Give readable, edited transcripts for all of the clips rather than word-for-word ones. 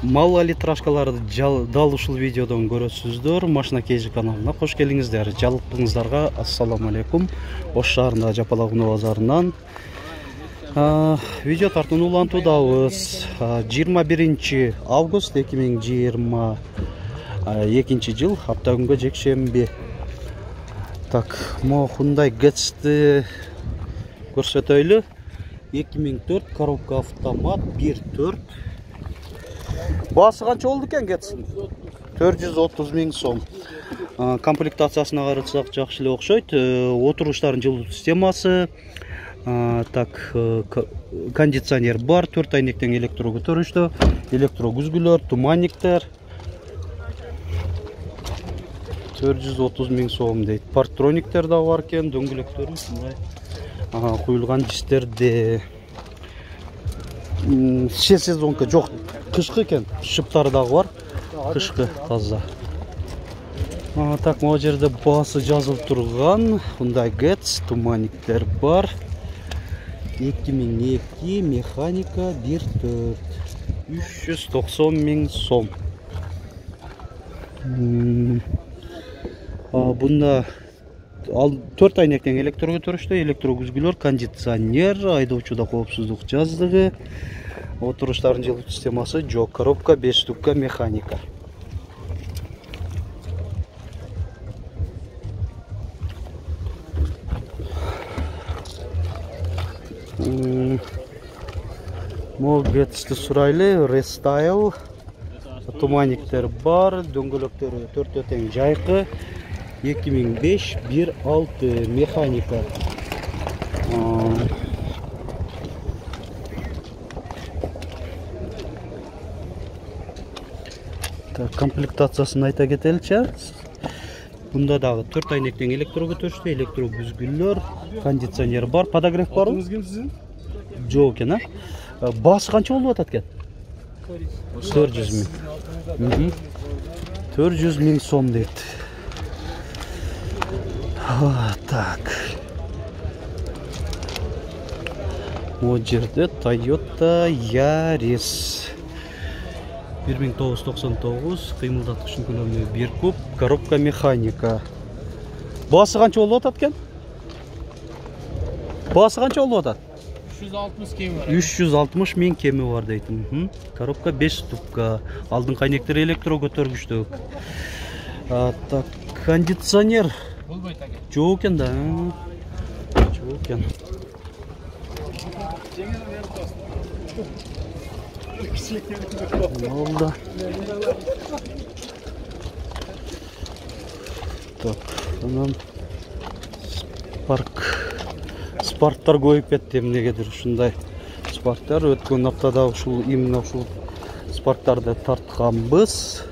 Мал литрашкаларды дал ушул видеодон көрөсүздөр. Машина KG каналына кош келиңиздер. Жалпыңыздарга ассаламу алейкум. Ош шаарында Жапалагуна базарынан видео тартууну улантуудабыз. 21 август 2022 жыл, апта күнгө жекшемби. Так, мо Hyundai Getz'ти көрсөтөйлү. 2004 коробка автомат 1.4. Басы канча болду экен Getz'тин? 430 000 сом. Комплектациясына карасак жакшы эле окшойт. Отуруштардын жылуу системасы, так, кондиционер бар, 4 айнектен электро көтөрүштө, электро күзгүлөр, туманниктер. 430 000 сом дейт. Парктрониктер да бар экен, дөңгөлөктөрү ушундай куюлган дистерде. Сезонка жок, кышкы экен, шыптары дагы бар. Кышкы таза. Так, могу жерде басы жазылып турган Hyundai Getz, туманниктер бар. 2002 механика 1.4. 390 000 сом. Бунда 4 айнектен электро көтөрүштө, электро күзгүлөр, кондиционер, айдоочуда коопсуздук жаздыгы, отуруштардын жылуу системасы жок, коробка 5 штука механика. Мо Getz'ти сурайлы, рестайл, туманниктер бар, дөңгөлөктөрү 4 тең жайкы. 2005 1.6 механика. Комплектациясын айта кетеличи. Бунда дагы 4 айнектен электро көтөрүштө, электро күзгүлөр, кондиционер бар, подогрев барбы? Атыңыз ким сиздин? Жок экен, Басы канча болуп атат экен? 400 000. 400 000 сом дейт. Так. Вот жерде Toyota Yaris 1999, кыймылдаткычтын көлөмү 1 куб, коробка механика. Басы канча болуп атат экен? Басы канча болуп атат? 360 кеми бар. 360 000 кеми бар дейт. Коробка 5 ступка. Алдыңкы айнектер электро көтөргүчтүү. Так, кондиционер жок экен да. Жок экен. Болду. Так, анан спарктар көбөйүп кетти, эмнегедир ушундай спарктар. Өткөн аптада именно ушул спарктарды тартканбыз.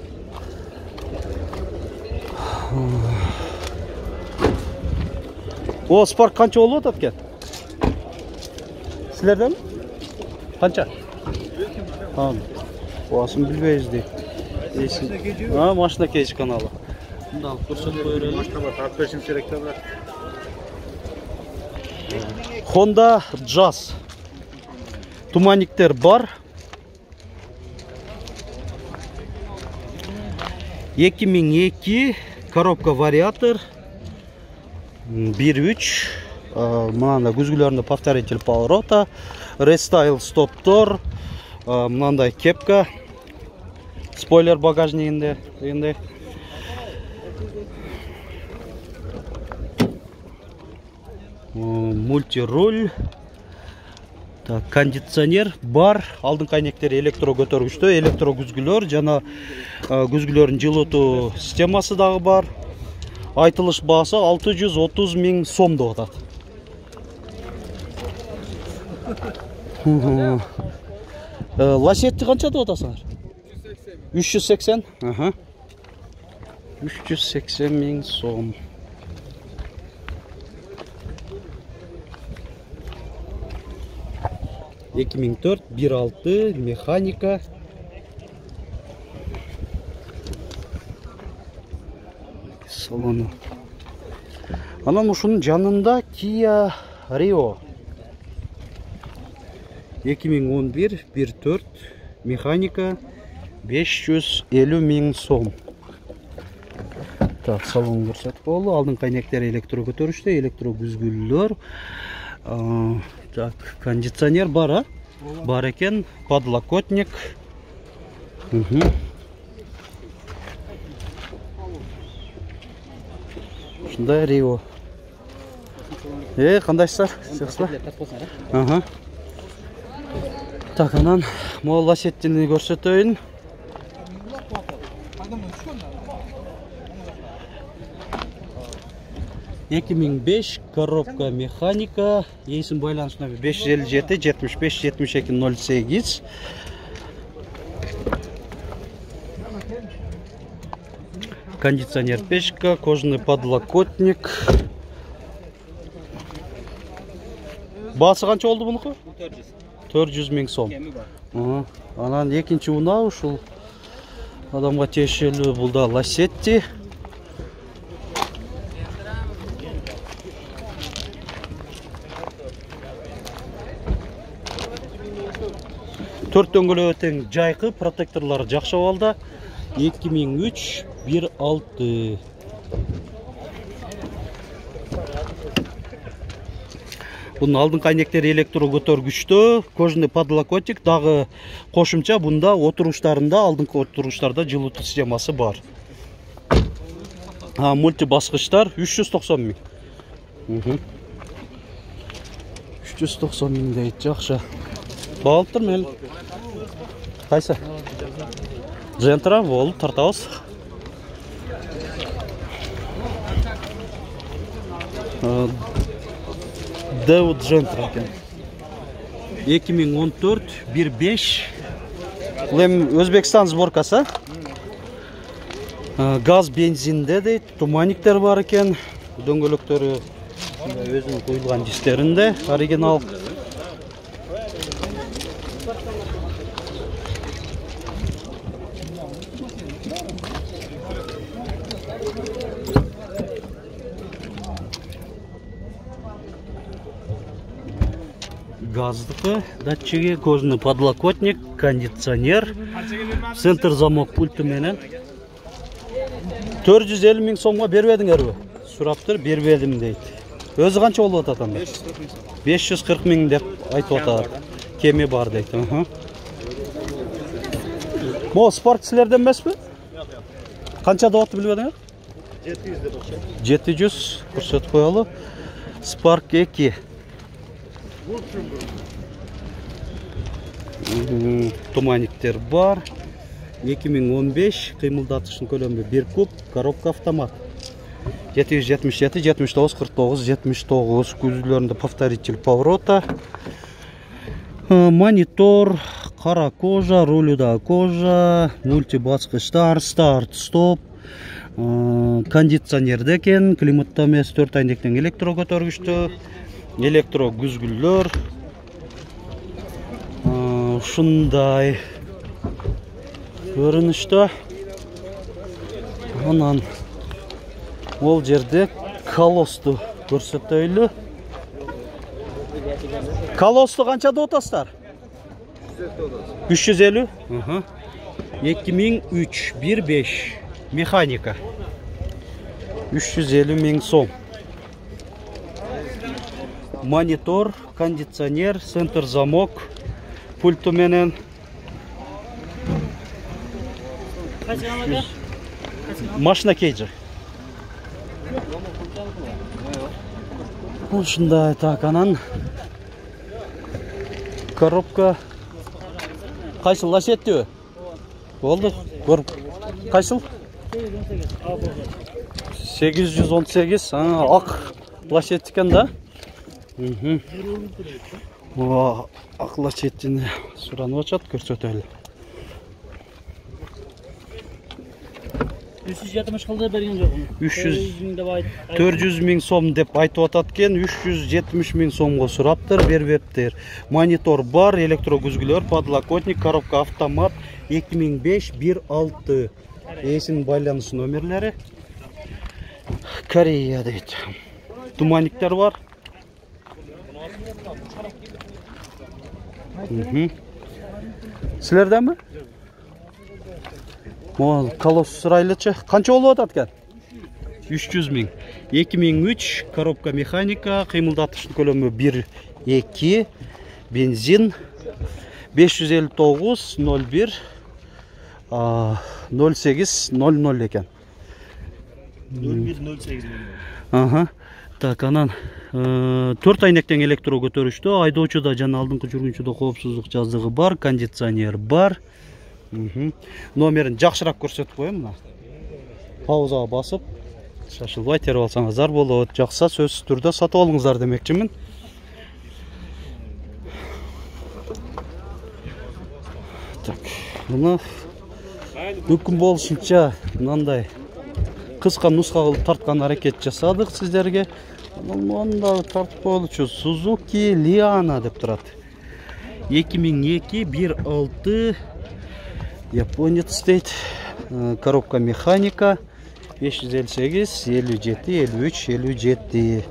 О, спарк канча болуп атат экен? Силерден? Канча? Басын билбейбиз дейт. Машина KG каналы. Мында алып көрсөтүп берели. Машинага тартып беришим керек да бар. Honda Jazz. Туманниктер бар. 2002 коробка вариатор 1.3. Мынандай күзгүлөрүндө повторитель поворота, рестайл стоптор, мынандай кепка, спойлер багажнигинде дегендей. Мультируль. Так, кондиционер бар, алдыңкы айнектер электро көтөргүчтө, электро күзгүлөр жана күзгүлөрдүн жылытуу системасы дагы бар. Айтылыш баасы 630 000 сом деп атат. Ласетти канча деп атасыңар? 380. 380 000 сом. — 2004 1.6 механика. Салону. Анан ушунун жанында Kia Rio 2011 1.4 механика 550 миң сом. Так, салон көрсөтүп болду. Алдын кайнектер электро көтөрүштө, электро күзгүлөр. Так, кондиционер бар, а? Бар экен, подлокотник. Ушундай Рио. Кандайсыздар? Ага. Так, анан могул лассеттини көрсөтөйүн. 2005 коробка механика, есін байланысына 557 75 72 08. Кондиционер печка, кожаный подлокотник. Басы қанша oldu бұнықы? 400 миң сом. Анан екінші ұна ушул адамға тиешелүү бұлда Лассетти. Төрт дөңгөлөк тең жайкы, протекторлары жакшы абалда. 2003 16. Bunun алдын кайнектери электро көтөргүчтө, кожаный подлокотник, дагы кошумча бунда отуруштарында, алдыңкы отуруштарда жылытуу системасы бар. Мульти баскычтар 390 миң. 390 миң дейт, жакшы. Багылып турмун эл. Кайсы? Жентра болуп тартабыз. Дэвид Джентра екен. 2014 15. Бұл Өзбекстан сборкасы. Газ бензинде дейт, туманиктер бар екен. Дөңгөлөктөрү өзүнүн коюлган дистеринде оригинал. Газдыкы, датчиги, кожаный подлокотник, кондиционер, центр замок пульты менен. 450 миң сомго бербедиңерби? Сураптыр, бербедим дейт. Өзү канча болуп атат анда? 540 миң деп айтып атат. Кеми бар дейт. Мо Spark силерден эмеспи? Канча деп атты билбедиңер? 700 деп атат. 700 көрсөтүп коелу. Spark 2. Туманиктер бар. 2015 кыймылдатышын көлөмү 1 куб, коробка автомат. 777 79 49 79 күзлөрүндө повторитель поворота. Монитор, кара кожа, рулюда кожа, мультибаскычтар, старт, стоп. Кондиционерде экен, климатта эмес, 4 айнектен электро көтөргүчтө. Электро күзгүлдөр. Ушундай көрүнүштө. Анан ол жерде колосту көрсөтөйлү. Колосту канча деп атасыздар? 350. 2003 15 механика. 350 миң сом. Монитор, кондиционер, центр замок, пульту менен. Машина кейджи. Ушундай, так, анан коробка. Кайсыл Лассетти? Болду, көрүп. Кайсыл? 818, ак Лассетти экен да. Ак Лассеттини суранып атышат, көрсөтөлү. 370 кылды берген жок. 400 миң сом деп айтып атат экен, 370 миң сомго сураптыр, бербептир. Монитор бар, электро күзгүлөр, подлокотник, коробка автомат, 2005 16. Эсин байланыш номерлери. Корея дейт. Туманиктер бар. Силерденби? Могу колос сырайлычы. Канча болуп атат экен? 300 000. 2003 коробка механика, кыймылдатыштын көлөмү 1-2, бензин 559 01 08 00 экен. 0108. Ага. Так, анан 4 айнектен электро көтөрүштү. Айдоочуда жана алдыңкы жүргүнчүдө коопсуздук жаздыгы бар, кондиционер бар. Номерин жакшыраак көрсөтүп коем мына. Паузага басып, шашылбай терип алсаңыздар болот. Жакса сөзсүз түрдө сатып алыңыздар демекчимин. Так, мына мүмкүн болушунча мындай кыска нуска кылып тарткан аракет жасадык сиздерге. Мында тартып коелучу Suzuki Liana деп турат. 2002 1.6 японец дейт. Коробка механика 558 57 53 57.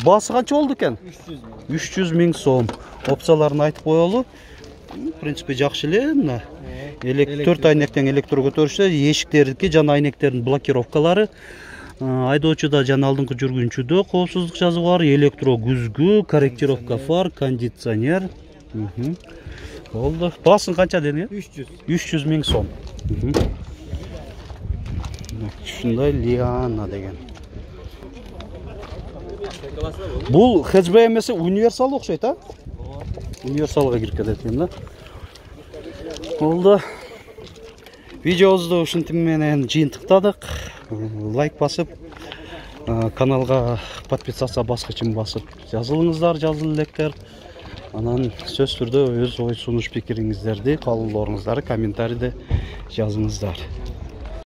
Басы канча болду экен? 300 000 сом. Опцияларын айтып коелу. В принципе жакшы эле мына. 4 айнектен электро көтөрүштү. Эшиктердики жана айнектердин блокировкалары. Айдоочуда жана алдыңкы жүргүнчүдө коопсуздук жазуу бар. Электро күзгү, корректировка фар, кондиционер. Болду. Басын канча дедиң? 300 000 сом. Ушундай Liana деген. Бул хэтчбэк эмеси универсал окшойт, а? Универсалга кирип кетет экен да. Болду. Видеобузду ушинтип менен жыйынтыктадык. Лайк басып, каналга подписаться баскычын басып жазылыңыздар, жазыл электер. Анан сөз түрдө өз ой сунуш пикириңиздерди, каалоолоруңуздарды комментарийде жазыңыздар.